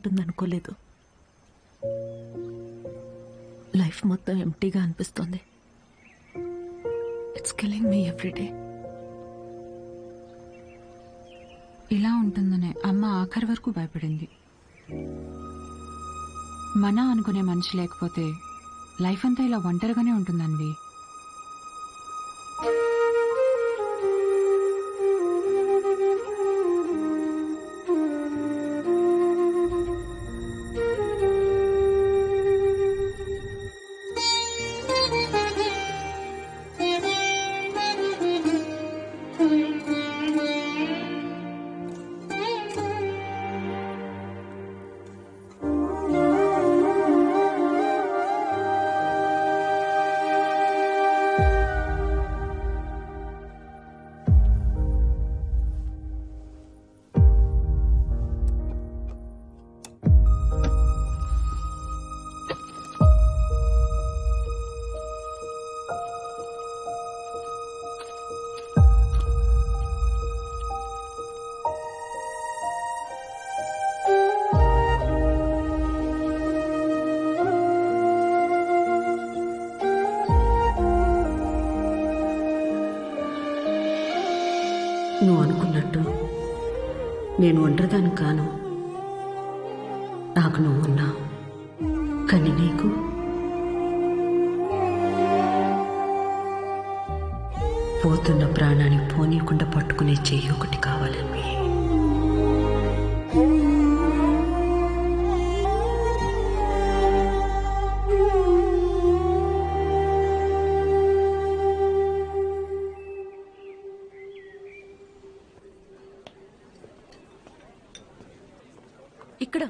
ఉంటుందనుకోలేదు. Life మొత్తం ఎంటీగా అనిపిస్తుంది. It's killing me every day. ఇలా ఉంటుందనే అమ్మ ఆఖరి వరకు భయపడింది. మన అనుకునే మనిషి లేకపోతే లైఫ్ అంతా ఇలా ఒంటరిగానే ఉంటుందన్వి. నువ్వు అనుకున్నట్టు నేను ఒంటరిదాన్ని కాను. నాకు నువ్వున్నా, కానీ నీకు పోతున్న ప్రాణాన్ని పోనీయకుండా పట్టుకునే చెయ్యి ఒకటి కావాలని. ఇక్కడ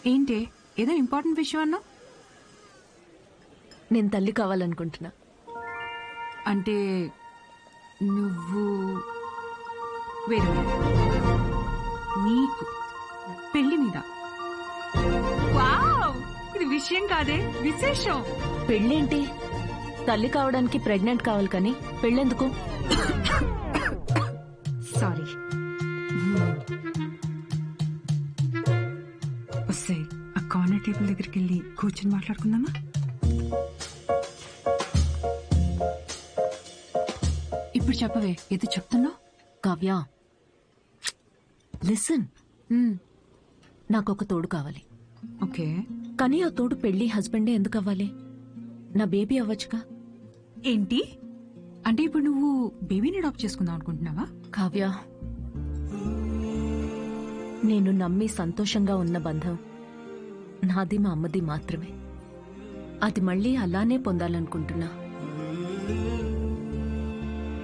ఏంటి ఏదో ఇంపార్టెంట్ విషయం అన్నా? నేను తల్లి కావాలనుకుంటున్నా. అంటే నువ్వు వేరే నీకు పెళ్లి మీద? వావ్, ఇది విషయం కాదే, విశేషం. పెళ్ళేంటి? తల్లి కావడానికి ప్రెగ్నెంట్ కావాలి, కానీ పెళ్ళెందుకు? సారీ. వస్తే ఆ కార్నర్ టేబుల్ దగ్గరికి వెళ్ళి కూర్చొని మాట్లాడుకుందామా? ఇప్పుడు చెప్పవే, ఏదో చెప్తున్నావు. కావ్య, లిసన్. నాకు ఒక తోడు కావాలి. ఓకే, కానీ ఆ తోడు పెళ్లి హస్బెండే ఎందుకు అవ్వాలి? నా బేబీ అవ్వచ్చుగా. ఏంటి అంటే ఇప్పుడు నువ్వు బేబీని అడాప్ట్ చేసుకుందాం అనుకుంటున్నావా? కావ్య, నేను నమ్మి సంతోషంగా ఉన్న బంధం నాది, మా అమ్మది మాత్రమే. అది మళ్ళీ అలానే పొందాలనుకుంటున్నా.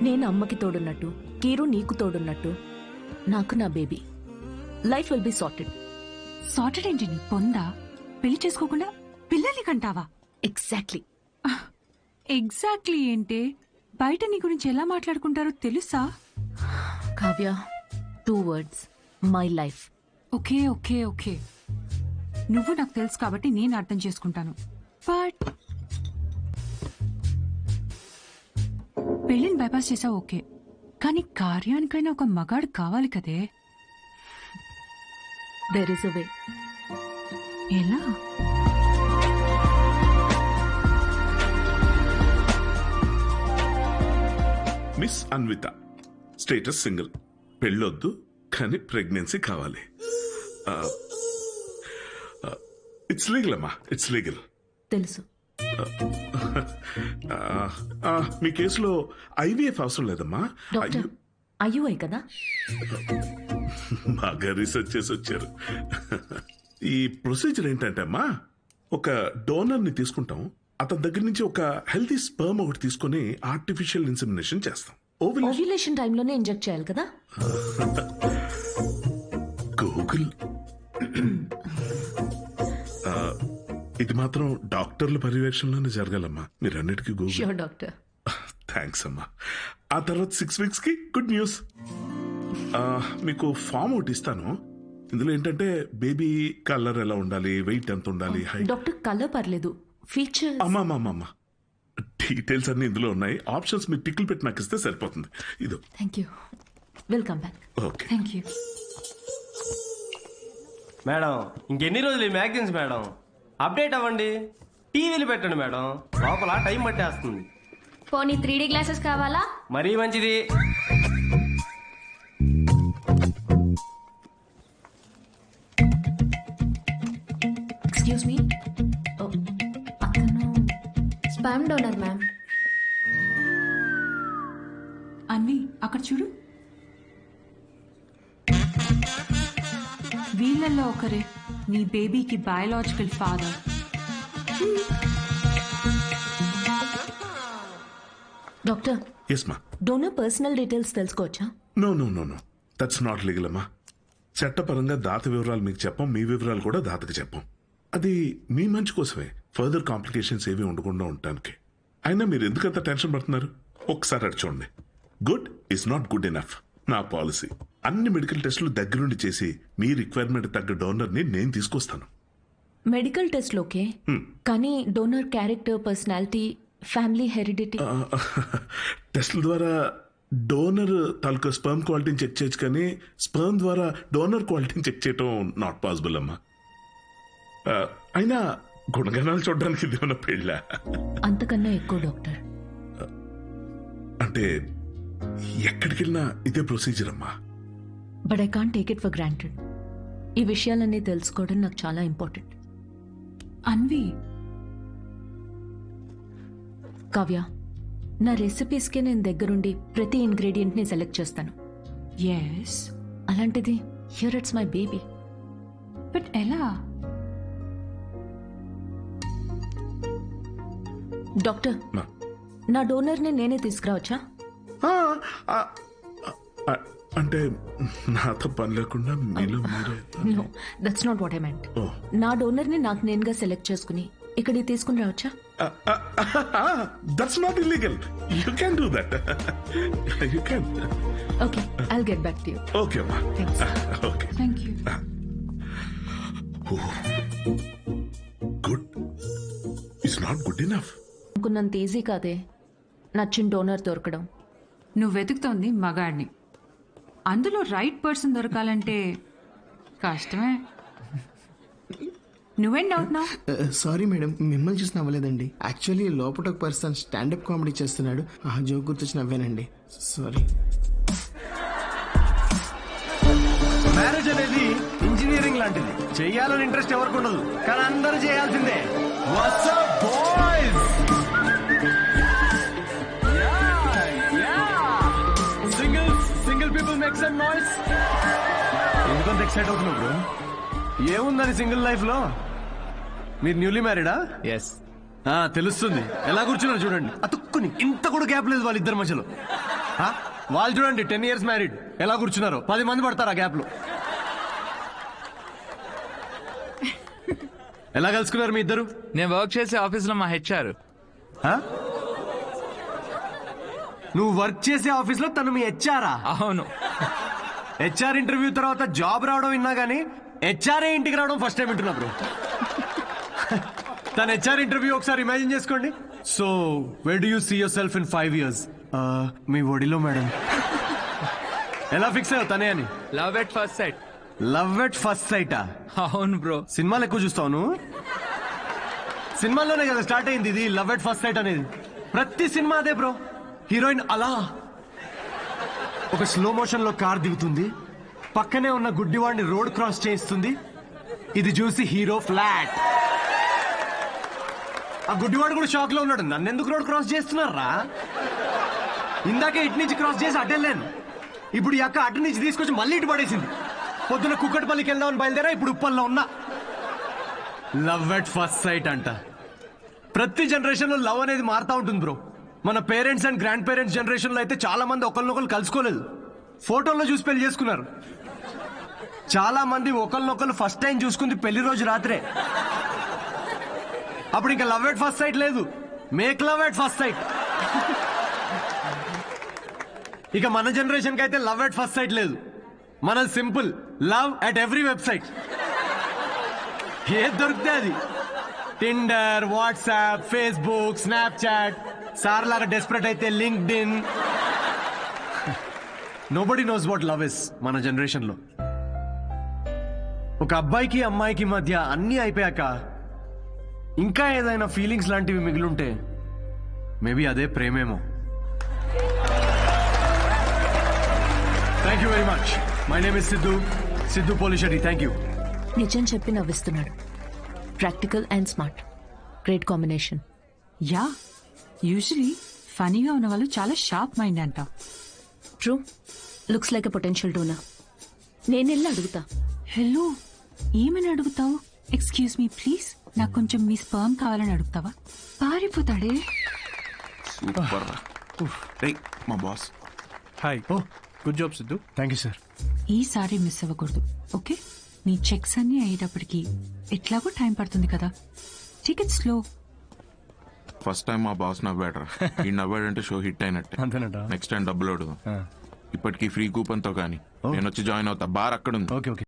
నేను అమ్మకి తోడున్నట్టు, కీరు నీకు తోడున్నట్టు, నాకు నా baby. Life will be sorted. Sorted ఏంటి? నీ పొందా? పెళ్లి చేసుకోకుండా పిల్లల్ని కంటావా? ఎగ్జాక్ట్లీ. ఎగ్జాక్ట్లీ ఏంటి? బయట నీ గురించి ఎలా మాట్లాడుకుంటారో తెలుసా? Kavya, 2 words, my life. Okay okay okay, నువ్వు నాకు తెలుసు కాబట్టి నేను అర్థం చేసుకుంటాను. బట్ పెళ్లిని బైపాస్ చేసావు ఓకే, కానీ కార్యానికైనా ఒక మగాడు కావాలి కదే. దేర్ ఇస్ అ వే. ఎలా? మిస్ అన్విత, స్టేటస్ సింగిల్, పెళ్ళొద్దు కానీ ప్రెగ్నెన్సీ కావాలి. ఇట్స్ లీగల్ అమ్మా, ఇట్స్ లీగల్. తెలుసు. మీ కేసులో ఐవీఎఫ్ అవసరం లేదమ్మా. డాక్టర్, అయ్యూఐ కదా? బాగా రీసెర్చ్ చేసి వచ్చారు. ఈ ప్రొసీజర్ ఏంటంటే అమ్మా, ఒక డోనర్ ని తీసుకుంటాం, అతని దగ్గర నుంచి ఒక హెల్తీ స్పర్మ్ ఒకటి తీసుకుని ఆర్టిఫిషియల్ ఇన్సెమినేషన్ చేస్తాం. ఓవ్యులేషన్ టైంలోనే ఇంజెక్ట్ చేయాలి కదా? గూగుల్. ఇది మాత్రం డాక్టర్ల పర్యవేక్షణలోనే జరగాలమ్మా. మీరన్నిటికీ గూగుల్. Sure doctor. థ్యాంక్స్ అమ్మా. ఆ తర్వాత 6 weeks కి గుడ్ న్యూస్. మీకు ఫామ్ ఒకటి ఇస్తాను. ఇందులో ఏంటంటే బేబీ కలర్ ఎలా ఉండాలి, వెయిట్ ఎంత ఉండాలి, హైట్. డాక్టర్, కలర్ పర్లేదు, ఫీచర్. అమ్మా డీటెయిల్స్ అన్ని ఇందులో ఉన్నాయి. ఆప్షన్స్ మీరు టిక్లు పెట్టి నాకు ఇస్తే సరిపోతుంది. ఇదో. Thank you. Will come back. Okay. Thank you. Madam ఇంకెన్ని రోజులు ఈ మ్యాగజైన్స్ మేడం? అప్డేట్ అవ్వండి, టీవీలు పెట్టండి మేడం, లోపల టైం పట్టేస్తుంది. పోనీ 3D గ్లాసెస్ కావాలా? మరీ మంచిది. ఎక్స్క్యూజ్ మీ, అతను స్పామ్ డోనర్ మ్యామ్. అన్వి అక్కడ చూడు. వీళ్ళల్లో ఒకరే నీ బేబీకి బయాలజికల్ ఫాదర్. డాక్టర్, ఎస్ మా. డోనర్ పర్సనల్ డీటెయిల్స్ తెలుసుకోవచ్చా? No no no no, that's not legal అమ్మా. చట్టపరంగా దాత వివరాలు మీకు చెప్పం, మీ వివరాలు కూడా దాతకి చెప్పం. అది మీ మంచి కోసమే, ఫర్దర్ కాంప్లికేషన్స్ ఏవి ఉండకుండా ఉండటానికి. అయినా మీరు ఎందుకంత టెన్షన్ పడుతున్నారు? ఒకసారి అటు చూడండి. Good is not good enough. నా పాలసీ అన్ని మెడికల్ టెస్టులు దగ్గరుండి చేసి మీ రిక్వైర్మెంట్ తగ్గ డోనర్ని నేను తీసుకొస్తాను. మెడికల్ టెస్ట్ ఓకే, కానీ donor character, personality, family heredity. టెస్ట్ల ద్వారా డోనర్ తాలూకా స్పర్మ్ క్వాలిటీని చెక్ చేయొచ్చు, కానీ స్పర్మ్ ద్వారా డోనర్ క్వాలిటీని చెక్ చేయటం నాట్ పాసిబుల్ అమ్మా. అయినా గుణగణాలు చూడడానికి ఇది ఉన్న పెళ్ళ. అంతకన్నా ఎక్కువ డాక్టర్. అంటే ఎక్కడికి వెళ్ళినా ఇదే ప్రొసీజర్ అమ్మా. But I can't take it for granted. ఈ విషయాలన్నీ తెలుసుకోవడం నాకు చాలా ఇంపార్టెంట్. అన్వి, కావ్య, నా రెసిపీస్కి నేను దగ్గరుండి ప్రతి ఇంగ్రీడియంట్ని సెలెక్ట్ చేస్తాను. ఎస్. అలాంటిది here it's my baby. But ఎలా? డాక్టర్, నా డోనర్ని నేనే తీసుకురావచ్చా? అంటే నాతో పని లేకుండా మీలో మీరే. No, that's not what I meant. Oh. నా డోనర్ని నాకు నేనుగా సెలెక్ట్ చేసుకుని ఇక్కడికి తీసుకుని రావచ్చా? That's not illegal. You can do that. You can. Okay, I'll get back to you. Okay అమ్మా. Thanks. Okay. Thank you. Good it's not good enough. అనుకున్నంత easy కాదే నచ్చిన డోనర్ దొరకడం. నువ్వు వెతుకుతోంది మగాడిని, అందులో రైట్ పర్సన్ దొరకాలంటే కష్టమే. నువ్వేం డౌట్ నా? సారీ మేడం, మిమ్మల్ని చూసి నవ్వలేదండి. యాక్చువల్లీ లోపల ఒక పర్సన్ స్టాండప్ కామెడీ చేస్తున్నాడు, ఆ జోక్ గుర్తొచ్చి నవ్వానండి. సారీ. మ్యారేజ్ అనేది ఇంజనీరింగ్ లాంటిది. చెయ్యాలని ఇంట్రెస్ట్ ఎవరికి ఉండదు, కానీ అందరూ చేయాల్సిందే. What's up, boys? Single people make some noise. ఎందుకంత ఎక్సైట్ అవుతున్నావు బ్రో? ఏముందని సింగిల్ లైఫ్ లో? మీరు న్యూలీ మ్యారీడా? ఎస్. తెలుస్తుంది. ఎలా కూర్చున్నారు చూడండి, అతుక్కుని. ఇంత కూడా గ్యాప్ లేదు వాళ్ళిద్దరి మధ్యలో. వాళ్ళు చూడండి 10 years మ్యారీడ్, ఎలా కూర్చున్నారు. 10 మంది పడతారు ఆ గ్యాప్ లో. ఎలా కలుసుకున్నారు మీ ఇద్దరు? నేను వర్క్ చేసే ఆఫీస్ లో మా హెచ్ఆర్. నువ్వు వర్క్ చేసే ఆఫీస్ లో తను మీ హెచ్ఆరా? అవును. హెచ్ఆర్ ఇంటర్వ్యూ తర్వాత జాబ్ రావడం విన్నా గానీ హెచ్ఆర్ఏ ఇంటికి రావడం ఫస్ట్ టైం వింటున్నా బ్రో. తన హెచ్ఆర్ ఇంటర్వ్యూ ఒకసారి ఇమాజిన్ చేసుకోండి. So where do you see yourself in 5 years? మీ ఒడిలో మేడం. ఎలా ఫిక్స్ అయ్యావు తనే అని? Love at first sight. Love at first సైటా? అవును బ్రో. సినిమాలు ఎక్కువ చూస్తావు నువ్వు? సినిమాల్లోనే కదా స్టార్ట్ అయింది ఇది లవ్ ఎట్ ఫస్ట్ సైట్ అనేది. ప్రతి సినిమా అదే బ్రో. హీరోయిన్ అలా ఒక స్లో మోషన్ లో కార్ దిగుతుంది, పక్కనే ఉన్న గుడ్డివాడిని రోడ్ క్రాస్ చేయిస్తుంది. ఇది చూసి హీరో ఫ్లాట్. ఆ గుడ్డివాడు కూడా షాక్ లో ఉన్నాడు, నన్ను ఎందుకు రోడ్ క్రాస్ చేస్తున్నారా? ఇందాకే ఇటు నుంచి క్రాస్ చేసి అటెళ్ళాను, ఇప్పుడు ఈ అక్క అటు నుంచి తీసుకొచ్చి మళ్ళీ ఇటు పడేసింది. పొద్దున కుక్కటిపల్లికి వెళ్దామని బయలుదేరా, ఇప్పుడు ఉప్పల్లో ఉన్నా. లవ్ ఎట్ ఫస్ట్ సైట్ అంట. ప్రతి జనరేషన్ లో లవ్ అనేది మారుతా ఉంటుంది బ్రో. మన parents and grand parents generation లో అయితే చాలా మంది ఒకరినొకరు కలుసుకోలేదు, ఫోటోల్లో చూసి పెళ్లి చేసుకున్నారు. చాలా మంది ఒకరినొకరు ఫస్ట్ టైం చూసుకుంది పెళ్లి రోజు రాత్రే. అప్పుడు ఇంకా లవ్ ఎట్ ఫస్ట్ సైట్ లేదు, make love at first site. ఇక మన జనరేషన్ కి అయితే లవ్ ఎట్ ఫస్ట్ సైట్ లేదు, మనది simple love at every website. ఏది దొరికితే అది. Tinder, WhatsApp, Facebook, Snapchat, sir లాగా డెస్పరేట్ అయితే linked in. Nobody knows what love is మన జనరేషన్లో. ఒక అబ్బాయికి అమ్మాయికి మధ్య అన్నీ అయిపోయాక ఇంకా ఏదైనా ఫీలింగ్స్ లాంటివి మిగిలుంటే మేబీ అదే ప్రేమేమో. Thank you very much. My name is Siddhu Polishetty. Thank you. నిజం చెప్పి నవ్విస్తున్నాడు. Practical and smart, great combination. Yeah, usually ఫనీగా ఉన్న వాళ్ళు చాలా షార్ప్ మైండ్ అంట. True, looks like a potential donor. నేను వెళ్ళి అడుగుతా. హలో, ఏమని అడుగుతావు? ఎక్స్క్యూజ్ మీ ప్లీజ్, నాకు కొంచెం మీ స్పర్మ్ కావాలని అడుగుతావా? పారిపోతాడే. సూపర్ రా. రేయ్, మా boss. Hi. Oh good job Siddhu. Thank you sir. ఈసారి మిస్ అవ్వకూడదు, ఓకే? నీ చెక్స్ అన్ని అయ్యేటప్పటికి ఎట్లాగో టైం పడుతుంది కదా, టికెట్ స్లో. ఫస్ట్ టైం మా బాస్ నవ్వాడరా. ఈ నవ్వాడంటే షో హిట్ అయినట్టే. అంతేనట. నెక్స్ట్ టైం డబ్బులు అడుగు. ఇప్పటికీ ఫ్రీ కూపన్ తో కానీ నేను వచ్చి జాయిన్ అవుతా. బార్ అక్కడ ఉంది. Okay okay.